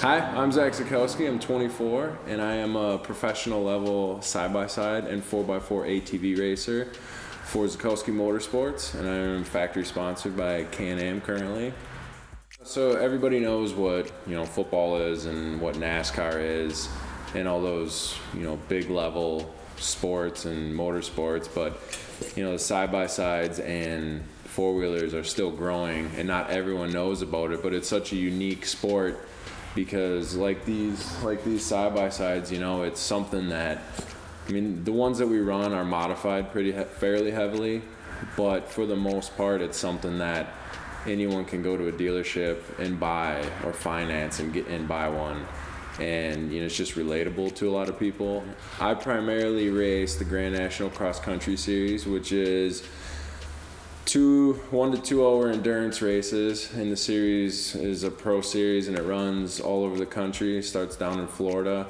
Hi, I'm Zac Zakowski. I'm 24, and I am a professional level side-by-side and 4x4 ATV racer for Zakowski Motorsports, and I am factory sponsored by Can-Am currently. So everybody knows what football is and what NASCAR is, and all those big level sports and motorsports, but the side-by-sides and four-wheelers are still growing, and not everyone knows about it. But it's such a unique sport because like these side-by-sides, it's something that, the ones that we run are modified fairly heavily, but for the most part it's something that anyone can go to a dealership and buy or finance and buy one, and it's just relatable to a lot of people. I primarily race the Grand National Cross Country Series, which is 1 to 2 hour endurance races, and the series is a pro series and it runs all over the country. It starts down in Florida,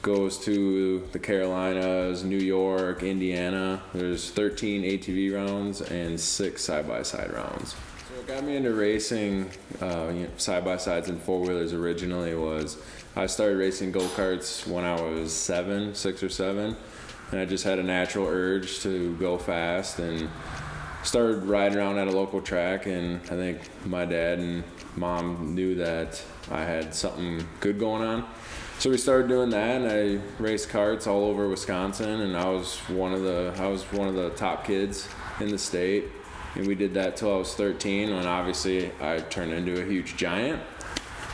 goes to the Carolinas, New York, Indiana. There's 13 ATV rounds and 6 side-by-side rounds. So what got me into racing side-by-sides and four-wheelers originally was I started racing go-karts when I was 6 or 7, and I just had a natural urge to go fast and started riding around at a local track, and I think my dad and mom knew that I had something good going on. So we started doing that, and I raced karts all over Wisconsin, and I was one of the top kids in the state. And we did that till I was 13, when obviously I turned into a huge giant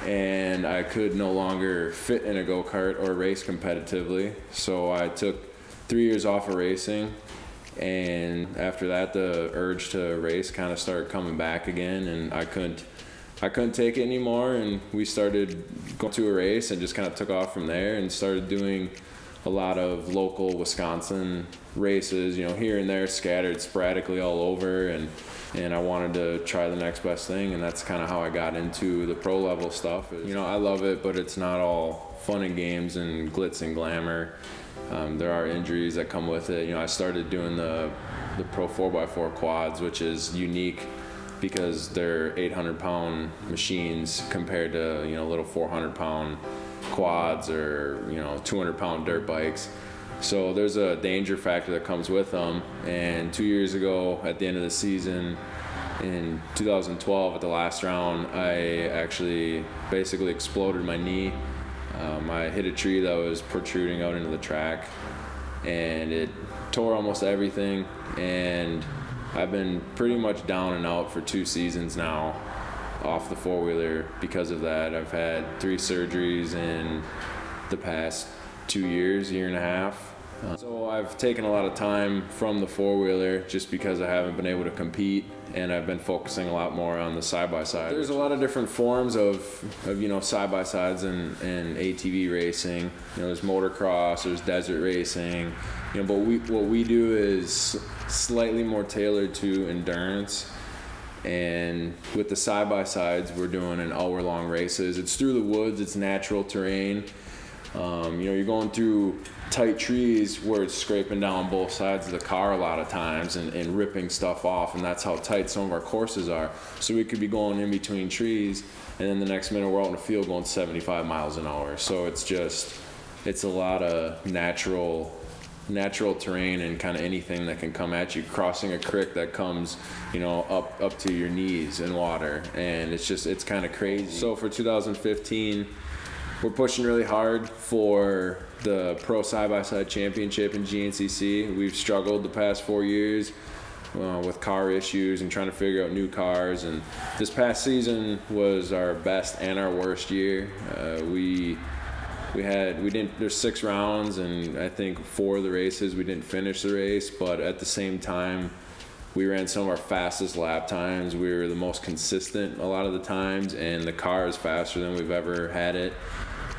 and I could no longer fit in a go-kart or race competitively. So I took 3 years off of racing. And after that, the urge to race kind of started coming back again, and I couldn't take it anymore. And we started going to a race and just kind of took off from there and started doing a lot of local Wisconsin races, here and there, scattered sporadically all over. And I wanted to try the next best thing, and that's kind of how I got into the pro level stuff. I love it, but it's not all fun and games and glitz and glamour. There are injuries that come with it. I started doing the Pro 4x4 quads, which is unique because they're 800-pound machines compared to little 400-pound quads or 200-pound dirt bikes. So there's a danger factor that comes with them. And 2 years ago, at the end of the season, in 2012, at the last round, I actually basically exploded my knee. I hit a tree that was protruding out into the track, and it tore almost everything, and I've been pretty much down and out for 2 seasons now off the four-wheeler because of that. I've had 3 surgeries in the past 2 years, year and a half. So I've taken a lot of time from the four-wheeler just because I haven't been able to compete, and I've been focusing a lot more on the side-by-side. There's a lot of different forms of side-by-sides and ATV racing. There's motocross, there's desert racing. But what we do is slightly more tailored to endurance. And with the side-by-sides, we're doing an hour-long races. It's through the woods, it's natural terrain. You're going through tight trees where it's scraping down both sides of the car a lot of times and ripping stuff off, and that's how tight some of our courses are. So we could be going in between trees, and then the next minute we're out in the field going 75 miles an hour. So it's a lot of natural terrain and kind of anything that can come at you. Crossing a creek that comes up to your knees in water, and it's kind of crazy. So for 2015, we're pushing really hard for the Pro Side-by-Side Championship in GNCC. We've struggled the past 4 years with car issues and trying to figure out new cars, and this past season was our best and our worst year. There's 6 rounds, and I think 4 of the races we didn't finish the race, but at the same time we ran some of our fastest lap times. We were the most consistent a lot of the times, and the car is faster than we've ever had it.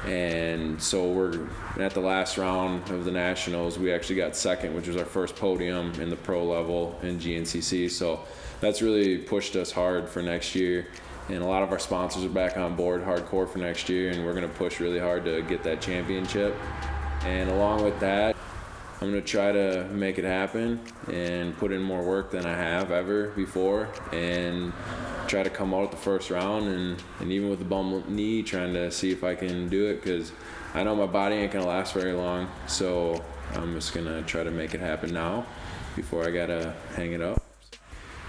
And so we're at the last round of the Nationals. We actually got 2nd, which was our first podium in the pro level in GNCC. So that's really pushed us hard for next year. And a lot of our sponsors are back on board hardcore for next year, and we're going to push really hard to get that championship. And along with that, I'm going to try to make it happen and put in more work than I have ever before, and try to come out at the first round, and even with a bum knee, trying to see if I can do it, because I know my body ain't gonna last very long. So I'm just gonna try to make it happen now before I gotta hang it up.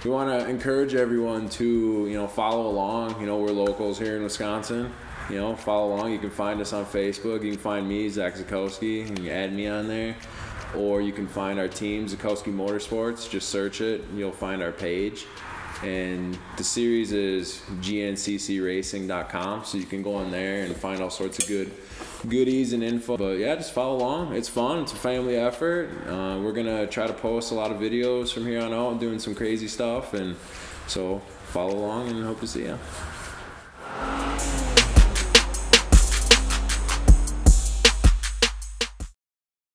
We want to encourage everyone to, follow along. We're locals here in Wisconsin. Follow along. You can find us on Facebook. You can find me, Zac Zakowski, and you can add me on there. Or you can find our team, Zakowski Motorsports. Just search it, and you'll find our page. And the series is gnccracing.com, so you can go in there and find all sorts of goodies and info. But yeah, just follow along. It's fun. It's a family effort. We're gonna try to post a lot of videos from here on out, doing some crazy stuff, and so follow along and hope to see you.